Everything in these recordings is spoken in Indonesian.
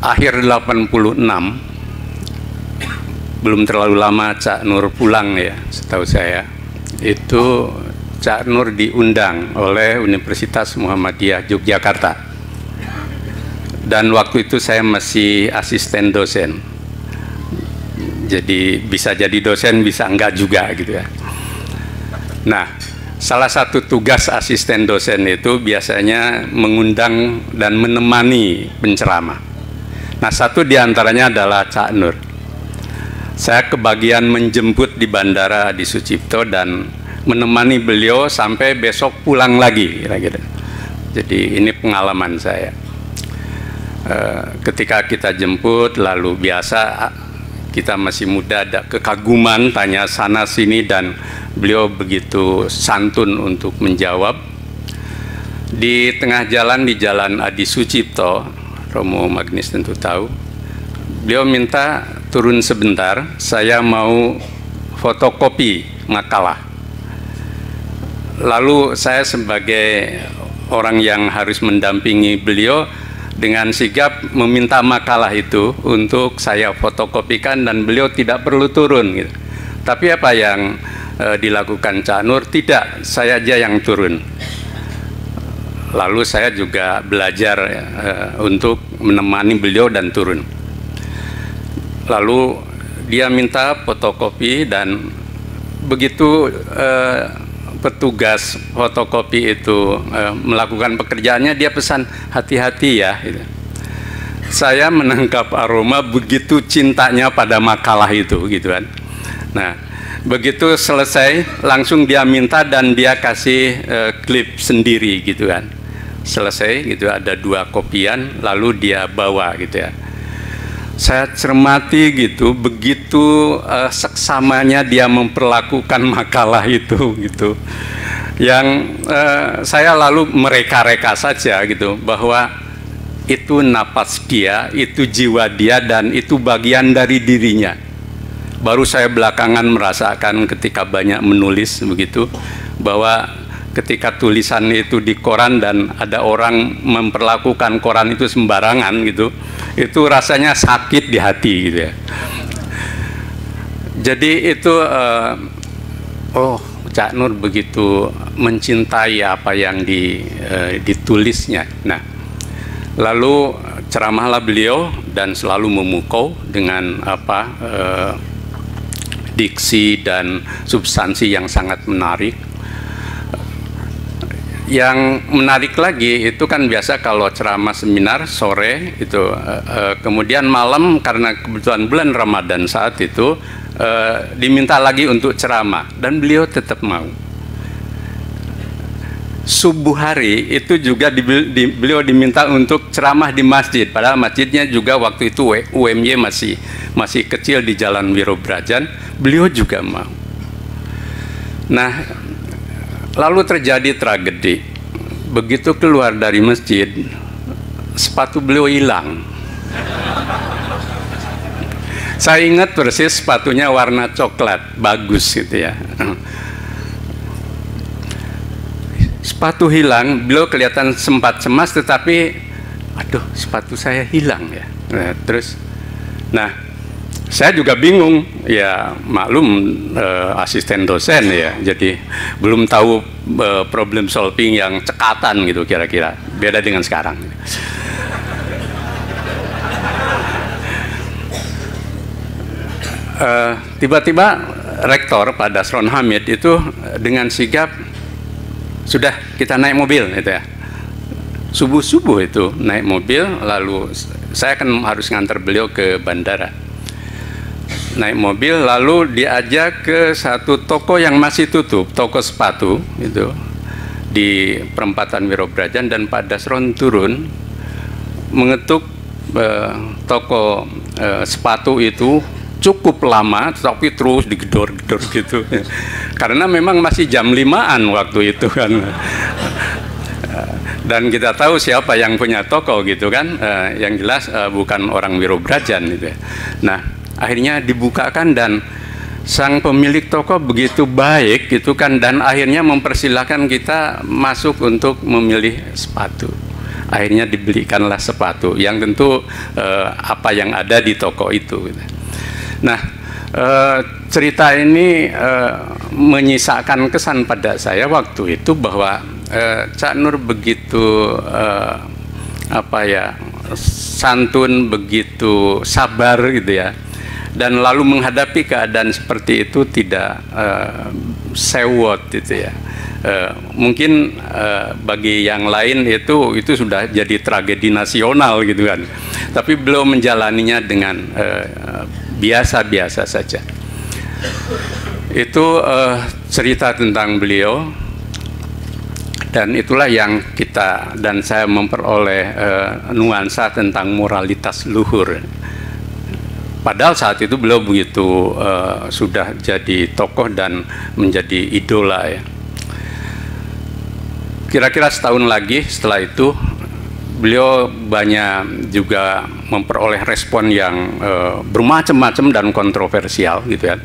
akhir 86, belum terlalu lama Cak Nur pulang ya, setahu saya. Itu Cak Nur diundang oleh Universitas Muhammadiyah Yogyakarta. Dan waktu itu saya masih asisten dosen. Jadi bisa jadi dosen, bisa enggak juga gitu ya. Nah, salah satu tugas asisten dosen itu biasanya mengundang dan menemani penceramah. Nah, satu diantaranya adalah Cak Nur. Saya kebagian menjemput di Bandara Adi Sucipto dan menemani beliau sampai besok pulang lagi. Kira-kira. Jadi ini pengalaman saya. Ketika kita jemput, lalu biasa kita masih muda, ada kekaguman, tanya sana sini, dan beliau begitu santun untuk menjawab. Di tengah jalan, di Jalan Adi Sucipto, Romo Magnis tentu tahu, beliau minta turun sebentar, saya mau fotokopi makalah. Lalu saya sebagai orang yang harus mendampingi beliau dengan sigap meminta makalah itu untuk saya fotokopikan dan beliau tidak perlu turun gitu. Tapi apa yang dilakukan Cak Nur? Tidak, saya aja yang turun. Lalu saya juga belajar untuk menemani beliau dan turun. Lalu dia minta fotokopi dan begitu petugas fotokopi itu melakukan pekerjaannya, dia pesan hati-hati ya gitu. Saya menangkap aroma begitu cintanya pada makalah itu gitu kan. Nah, begitu selesai langsung dia minta dan dia kasih klip sendiri gitu kan. Selesai gitu, ada 2 kopian, lalu dia bawa gitu ya. Saya cermati gitu, begitu seksamanya dia memperlakukan makalah itu gitu. Yang saya lalu mereka-reka saja gitu, bahwa itu napas dia, itu jiwa dia, dan itu bagian dari dirinya. Baru saya belakangan merasakan ketika banyak menulis begitu, bahwa ketika tulisan itu di koran dan ada orang memperlakukan koran itu sembarangan gitu, itu rasanya sakit di hati gitu ya. Jadi itu oh, Cak Nur begitu mencintai apa yang ditulisnya. Nah, lalu ceramahlah beliau dan selalu memukau dengan diksi dan substansi yang sangat menarik. Yang menarik lagi itu kan biasa kalau ceramah seminar sore itu, kemudian malam karena kebetulan bulan Ramadan saat itu diminta lagi untuk ceramah dan beliau tetap mau. Subuh hari itu juga beliau diminta untuk ceramah di masjid, padahal masjidnya juga waktu itu UMY masih kecil di Jalan Wirobrajan, beliau juga mau. Nah, lalu terjadi tragedi. Begitu keluar dari masjid, sepatu beliau hilang. Saya ingat persis sepatunya warna coklat, bagus gitu ya. Sepatu hilang, beliau kelihatan sempat cemas, tetapi aduh, sepatu saya hilang ya. Nah, saya juga bingung, ya maklum asisten dosen ya, jadi belum tahu problem solving yang cekatan gitu kira-kira, beda dengan sekarang. Tiba-tiba rektor Pak Dasron Hamid itu dengan sigap, sudah kita naik mobil gitu ya. Subuh-subuh itu naik mobil, lalu saya kan harus ngantar beliau ke bandara. Naik mobil lalu diajak ke satu toko yang masih tutup, toko sepatu itu di perempatan Wirobrajan, dan Pak Dasron turun mengetuk toko sepatu itu cukup lama, tapi terus digedor-gedor gitu karena memang masih jam 5-an waktu itu kan. Dan kita tahu siapa yang punya toko gitu kan, yang jelas bukan orang Wirobrajan gitu ya. Nah, akhirnya dibukakan dan sang pemilik toko begitu baik gitu kan, dan akhirnya mempersilahkan kita masuk untuk memilih sepatu. akhirnya dibelikanlah sepatu yang tentu apa yang ada di toko itu. Nah, cerita ini menyisakan kesan pada saya waktu itu bahwa Cak Nur begitu santun, begitu sabar gitu ya, dan lalu menghadapi keadaan seperti itu tidak sewot gitu ya. Mungkin bagi yang lain itu sudah jadi tragedi nasional gitu kan, tapi beliau menjalaninya dengan biasa-biasa saja. Itu cerita tentang beliau, dan itulah yang kita dan saya memperoleh nuansa tentang moralitas luhur. Padahal saat itu beliau begitu sudah jadi tokoh dan menjadi idola ya. Kira-kira setahun lagi setelah itu beliau banyak juga memperoleh respon yang bermacam-macam dan kontroversial gitu ya,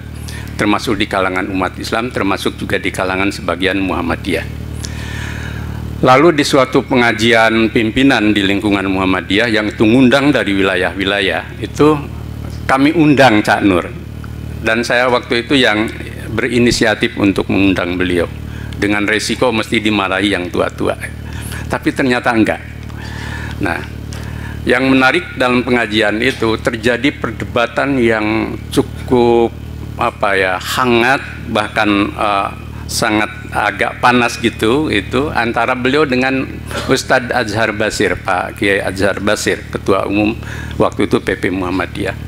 termasuk di kalangan umat Islam, termasuk juga di kalangan sebagian Muhammadiyah. Lalu di suatu pengajian pimpinan di lingkungan Muhammadiyah yang itu ngundang dari wilayah-wilayah, itu kami undang Cak Nur, dan saya waktu itu yang berinisiatif untuk mengundang beliau, dengan resiko mesti dimarahi yang tua-tua, tapi ternyata enggak. Nah, yang menarik dalam pengajian itu terjadi perdebatan yang cukup hangat, bahkan sangat agak panas gitu, itu antara beliau dengan Ustadz Azhar Basir, Pak Kiai Azhar Basir, Ketua Umum waktu itu PP Muhammadiyah.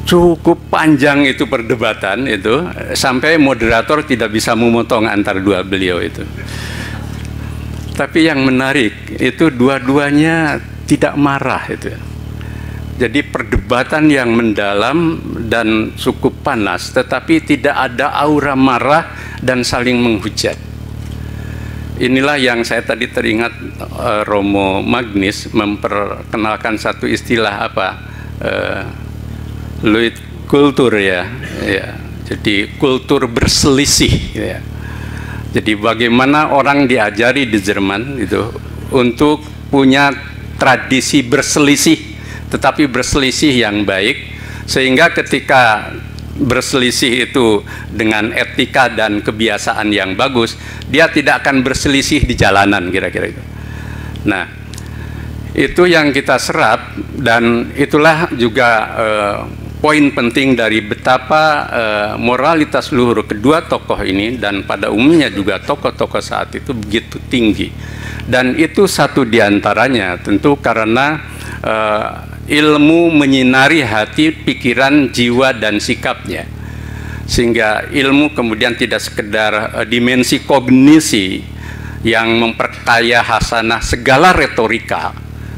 Cukup panjang itu perdebatan itu, sampai moderator tidak bisa memotong antara dua beliau itu. Tapi yang menarik itu dua-duanya tidak marah itu. Jadi perdebatan yang mendalam dan cukup panas, tetapi tidak ada aura marah dan saling menghujat. Inilah yang saya tadi teringat Romo Magnis memperkenalkan satu istilah Luit kultur ya. Jadi kultur berselisih ya. Jadi bagaimana orang diajari di Jerman itu untuk punya tradisi berselisih, tetapi berselisih yang baik, sehingga ketika berselisih itu dengan etika dan kebiasaan yang bagus, dia tidak akan berselisih di jalanan, kira-kira itu. Nah, itu yang kita serap, dan itulah juga poin penting dari betapa moralitas luhur kedua tokoh ini, dan pada umumnya juga tokoh-tokoh saat itu begitu tinggi. Dan itu satu diantaranya tentu karena ilmu menyinari hati, pikiran, jiwa, dan sikapnya. Sehingga ilmu kemudian tidak sekedar dimensi kognisi yang memperkaya hasanah segala retorika,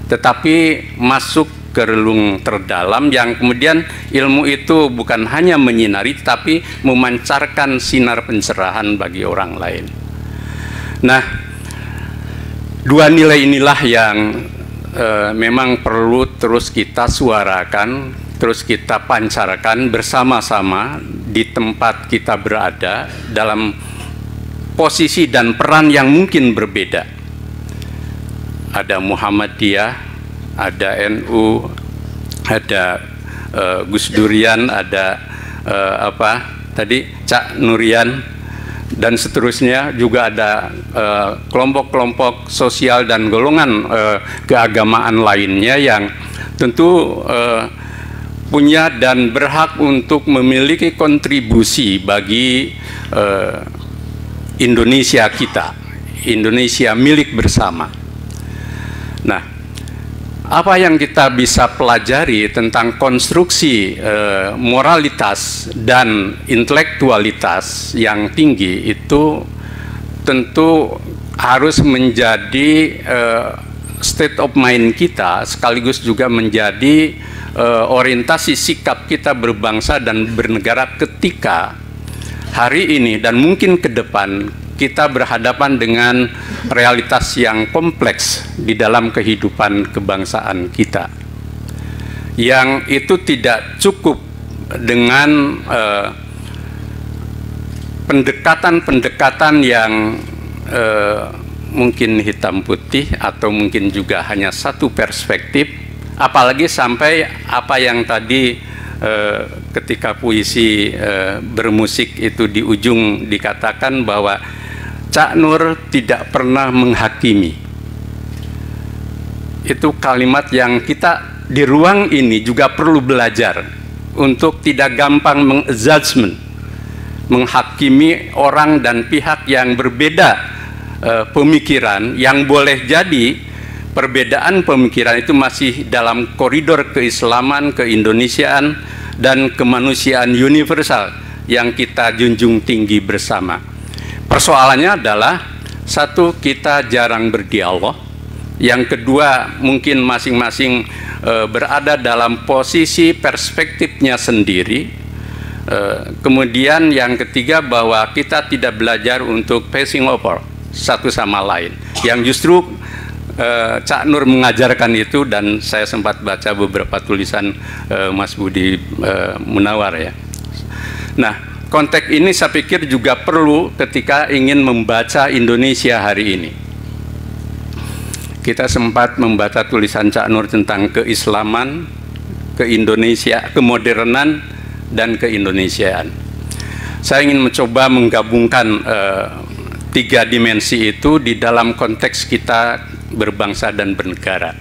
tetapi masuk ke relung terdalam yang kemudian ilmu itu bukan hanya menyinari, tapi memancarkan sinar pencerahan bagi orang lain. Nah, dua nilai inilah yang memang perlu terus kita suarakan, terus kita pancarkan bersama-sama di tempat kita berada dalam posisi dan peran yang mungkin berbeda. Ada Muhammadiyah, ada NU, ada Gus Durian, ada Cak Nurian, dan seterusnya. Juga ada kelompok-kelompok sosial dan golongan keagamaan lainnya yang tentu punya dan berhak untuk memiliki kontribusi bagi Indonesia kita, Indonesia milik bersama. Nah, apa yang kita bisa pelajari tentang konstruksi moralitas dan intelektualitas yang tinggi itu tentu harus menjadi state of mind kita, sekaligus juga menjadi orientasi sikap kita berbangsa dan bernegara ketika hari ini dan mungkin ke depan kita berhadapan dengan realitas yang kompleks di dalam kehidupan kebangsaan kita, yang itu tidak cukup dengan pendekatan-pendekatan yang mungkin hitam putih atau mungkin juga hanya satu perspektif, apalagi sampai apa yang tadi ketika puisi bermusik itu di ujung dikatakan bahwa Cak Nur tidak pernah menghakimi. Itu kalimat yang kita di ruang ini juga perlu belajar untuk tidak gampang mengjudgment, menghakimi orang dan pihak yang berbeda pemikiran, yang boleh jadi perbedaan pemikiran itu masih dalam koridor keislaman, keindonesiaan, dan kemanusiaan universal yang kita junjung tinggi bersama. Persoalannya adalah, satu, kita jarang berdialog. Yang kedua, mungkin masing-masing berada dalam posisi perspektifnya sendiri. Kemudian yang ketiga, bahwa kita tidak belajar untuk passing over satu sama lain, yang justru Cak Nur mengajarkan itu, dan saya sempat baca beberapa tulisan Mas Budi Munawar ya. Nah, konteks ini saya pikir juga perlu ketika ingin membaca Indonesia hari ini. Kita sempat membaca tulisan Cak Nur tentang keislaman, keindonesia, kemodernan, dan keindonesiaan. Saya ingin mencoba menggabungkan tiga dimensi itu di dalam konteks kita berbangsa dan bernegara.